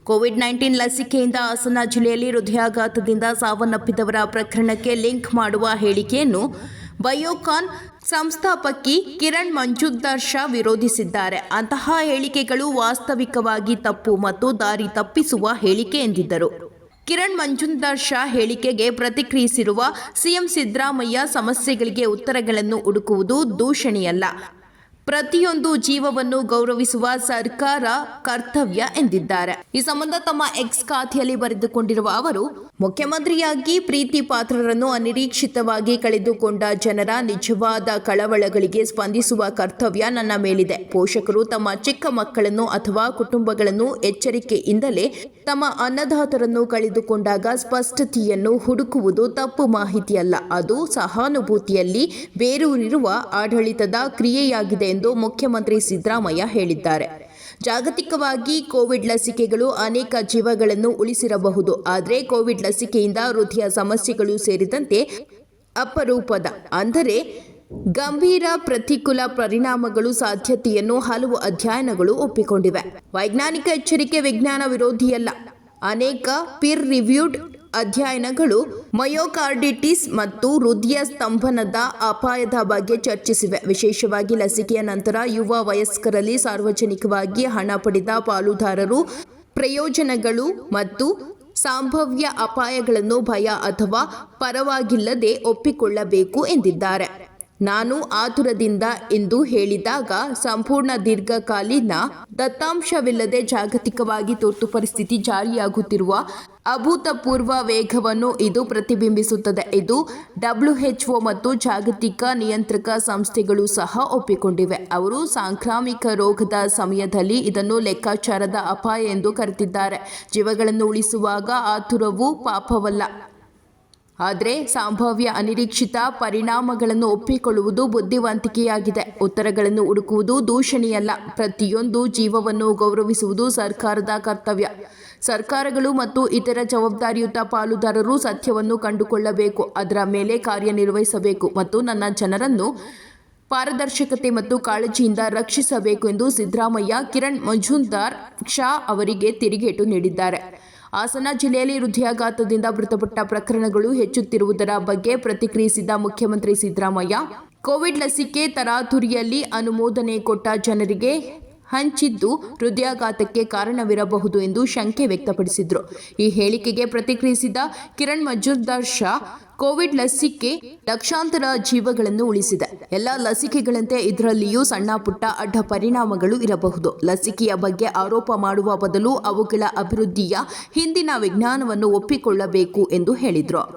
COVID-19 ಲಸಿಕೆಯಿಂದ Hassan ಜಿಲ್ಲೆಯಲ್ಲಿ ಹೃದಯಾಘಾತದಿಂದ ಸಾವನ್ನಪ್ಪಿದವರ ಪ್ರಕರಣಕ್ಕೆ ಲಿಂಕ್ ಮಾಡುವ ಹೇಳಿಕೆಯನ್ನು ಬಯೋಕಾನ್ ಸಂಸ್ಥಾಪಕಿ ಕಿರಣ್ ಮಂಜುಂದಾರ್ ಶಾ ವಿರೋಧಿಸಿದ್ದಾರೆ. ಅಂತಹ ಹೇಳಿಕೆಗಳು ವಾಸ್ತವಿಕವಾಗಿ ತಪ್ಪು ಮತ್ತು ದಾರಿ ತಪ್ಪಿಸುವ ಹೇಳಿಕೆ ಎಂದಿದ್ದರು. ಕಿರಣ್ ಮಂಜುಂದಾರ್ ಶಾ ಹೇಳಿಕೆಗೆ ಪ್ರತಿಕ್ರಿಯಿಸಿರುವ ಸಿಎಂ ಸಿದ್ದರಾಮಯ್ಯ, ಸಮಸ್ಯೆಗಳಿಗೆ ಉತ್ತರಗಳನ್ನು ಹುಡುಕುವುದು ದೂಷಣೆಯಲ್ಲ, ಪ್ರತಿಯೊಂದು ಜೀವವನ್ನು ಗೌರವಿಸುವ ಸರ್ಕಾರ ಕರ್ತವ್ಯ ಎಂದಿದ್ದಾರೆ. ಈ ಸಂಬಂಧ ತಮ್ಮ ಎಕ್ಸ್ ಖಾತೆಯಲ್ಲಿ ಬರೆದುಕೊಂಡಿರುವ ಅವರು, ಮುಖ್ಯಮಂತ್ರಿಯಾಗಿ ಪ್ರೀತಿ ಪಾತ್ರರನ್ನು ಅನಿರೀಕ್ಷಿತವಾಗಿ ಕಳೆದುಕೊಂಡ ಜನರ ನಿಜವಾದ ಕಳವಳಗಳಿಗೆ ಸ್ಪಂದಿಸುವ ಕರ್ತವ್ಯ ನನ್ನ ಮೇಲಿದೆ. ಪೋಷಕರು ತಮ್ಮ ಚಿಕ್ಕ ಮಕ್ಕಳನ್ನು ಅಥವಾ ಕುಟುಂಬಗಳನ್ನು ಎಚ್ಚರಿಕೆಯಿಂದಲೇ ತಮ್ಮ ಅನ್ನದಾತರನ್ನು ಕಳೆದುಕೊಂಡಾಗ ಸ್ಪಷ್ಟತೆಯನ್ನು ಹುಡುಕುವುದು ತಪ್ಪು ಮಾಹಿತಿಯಲ್ಲ, ಅದು ಸಹಾನುಭೂತಿಯಲ್ಲಿ ಬೇರೂರಿರುವ ಆಡಳಿತದ ಕ್ರಿಯೆಯಾಗಿದೆ ಎಂದು ಮುಖ್ಯಮಂತ್ರಿ ಸಿದ್ದರಾಮಯ್ಯ ಹೇಳಿದ್ದಾರೆ. ಜಾಗತಿಕವಾಗಿ ಕೋವಿಡ್ ಲಸಿಕೆಗಳು ಅನೇಕ ಜೀವಗಳನ್ನು ಉಳಿಸಿರಬಹುದು. ಆದರೆ ಕೋವಿಡ್ ಲಸಿಕೆಯಿಂದ ಹೃದಯ ಸಮಸ್ಯೆಗಳು ಸೇರಿದಂತೆ ಅಪರೂಪದ, ಅಂದರೆ ಗಂಭೀರ ಪ್ರತಿಕೂಲ ಪರಿಣಾಮಗಳು ಸಾಧ್ಯತೆಯನ್ನು ಹಲವು ಅಧ್ಯಯನಗಳು ಒಪ್ಪಿಕೊಂಡಿವೆ. ವೈಜ್ಞಾನಿಕ ಎಚ್ಚರಿಕೆ ವಿಜ್ಞಾನ ವಿರೋಧಿಯಲ್ಲ. ಅನೇಕ ಪೀರ್ ರಿವ್ಯೂಡ್ ಅಧ್ಯಯನಗಳು ಮಯೋಕಾರ್ಡಿಟಿಸ್ ಮತ್ತು ಹೃದಯ ಸ್ತಂಭನದ ಅಪಾಯದ ಬಗ್ಗೆ ಚರ್ಚಿಸಿವೆ. ವಿಶೇಷವಾಗಿ ಲಸಿಕೆಯ ನಂತರ ಯುವ ವಯಸ್ಕರಲ್ಲಿ ಸಾರ್ವಜನಿಕವಾಗಿ ಹಣ ಪಡೆದ ಪಾಲುದಾರರು ಪ್ರಯೋಜನಗಳು ಮತ್ತು ಸಂಭಾವ್ಯ ಅಪಾಯಗಳನ್ನು ಭಯ ಅಥವಾ ಪರವಾಗಿಲ್ಲದೆ ಒಪ್ಪಿಕೊಳ್ಳಬೇಕು ಎಂದಿದ್ದಾರೆ. ನಾನು ಆತುರದಿಂದ ಎಂದು ಹೇಳಿದಾಗ ಸಂಪೂರ್ಣ ದೀರ್ಘಕಾಲೀನ ದತ್ತಾಂಶವಿಲ್ಲದೆ ಜಾಗತಿಕವಾಗಿ ತುರ್ತು ಪರಿಸ್ಥಿತಿ ಜಾರಿಯಾಗುತ್ತಿರುವ ಅಭೂತಪೂರ್ವ ವೇಗವನ್ನು ಇದು ಪ್ರತಿಬಿಂಬಿಸುತ್ತದೆ. ಇದು WHO ಮತ್ತು ಜಾಗತಿಕ ನಿಯಂತ್ರಕ ಸಂಸ್ಥೆಗಳು ಸಹ ಒಪ್ಪಿಕೊಂಡಿವೆ. ಅವರು ಸಾಂಕ್ರಾಮಿಕ ರೋಗದ ಸಮಯದಲ್ಲಿ ಇದನ್ನು ಲೆಕ್ಕಾಚಾರದ ಅಪಾಯ ಎಂದು ಕರೆದಿದ್ದಾರೆ. ಜೀವಗಳನ್ನು ಉಳಿಸುವಾಗ ಆತುರವು ಪಾಪವಲ್ಲ, ಆದರೆ ಸಂಭಾವ್ಯ ಅನಿರೀಕ್ಷಿತ ಪರಿಣಾಮಗಳನ್ನು ಒಪ್ಪಿಕೊಳ್ಳುವುದು ಬುದ್ಧಿವಂತಿಕೆಯಾಗಿದೆ. ಉತ್ತರಗಳನ್ನು ಹುಡುಕುವುದು ದೂಷಣೆಯಲ್ಲ, ಪ್ರತಿಯೊಂದು ಜೀವವನ್ನು ಗೌರವಿಸುವುದು ಸರ್ಕಾರದ ಕರ್ತವ್ಯ. ಸರ್ಕಾರಗಳು ಮತ್ತು ಇತರ ಜವಾಬ್ದಾರಿಯುತ ಪಾಲುದಾರರು ಸತ್ಯವನ್ನು ಕಂಡುಕೊಳ್ಳಬೇಕು, ಅದರ ಮೇಲೆ ಕಾರ್ಯನಿರ್ವಹಿಸಬೇಕು ಮತ್ತು ನನ್ನ ಜನರನ್ನು ಪಾರದರ್ಶಕತೆ ಮತ್ತು ಕಾಳಜಿಯಿಂದ ರಕ್ಷಿಸಬೇಕು ಎಂದು ಸಿದ್ದರಾಮಯ್ಯ ಕಿರಣ್ ಮಂಜುಂದಾರ್ ಶಾ ಅವರಿಗೆ ತಿರುಗೇಟು ನೀಡಿದ್ದಾರೆ. ಹಾಸನ ಜಿಲ್ಲೆಯಲ್ಲಿ ಹೃದಯಾಘಾತದಿಂದ ಮೃತಪಟ್ಟ ಪ್ರಕರಣಗಳು ಹೆಚ್ಚುತ್ತಿರುವುದರ ಬಗ್ಗೆ ಪ್ರತಿಕ್ರಿಯಿಸಿದ ಮುಖ್ಯಮಂತ್ರಿ ಸಿದ್ದರಾಮಯ್ಯ, ಕೋವಿಡ್ ಲಸಿಕೆ ತರಾತುರಿಯಲ್ಲಿ ಅನುಮೋದನೆ ಕೊಟ್ಟ ಜನರಿಗೆ ಹಂಚಿದ್ದು ಹೃದಯಾಘಾತಕ್ಕೆ ಕಾರಣವಿರಬಹುದು ಎಂದು ಶಂಕೆ ವ್ಯಕ್ತಪಡಿಸಿದರು. ಈ ಹೇಳಿಕೆಗೆ ಪ್ರತಿಕ್ರಿಯಿಸಿದ ಕಿರಣ್ ಮಂಜುಂದಾರ್ ಶಾ, ಕೋವಿಡ್ ಲಸಿಕೆ ಲಕ್ಷಾಂತರ ಜೀವಗಳನ್ನು ಉಳಿಸಿದೆ. ಎಲ್ಲ ಲಸಿಕೆಗಳಂತೆ ಇದರಲ್ಲಿಯೂ ಸಣ್ಣ ಪುಟ್ಟ ಅಡ್ಡ ಪರಿಣಾಮಗಳು ಇರಬಹುದು. ಲಸಿಕೆಯ ಬಗ್ಗೆ ಆರೋಪ ಮಾಡುವ ಬದಲು ಅವುಗಳ ಅಭಿವೃದ್ಧಿಯ ಹಿಂದಿನ ವಿಜ್ಞಾನವನ್ನು ಒಪ್ಪಿಕೊಳ್ಳಬೇಕು ಎಂದು ಹೇಳಿದರು.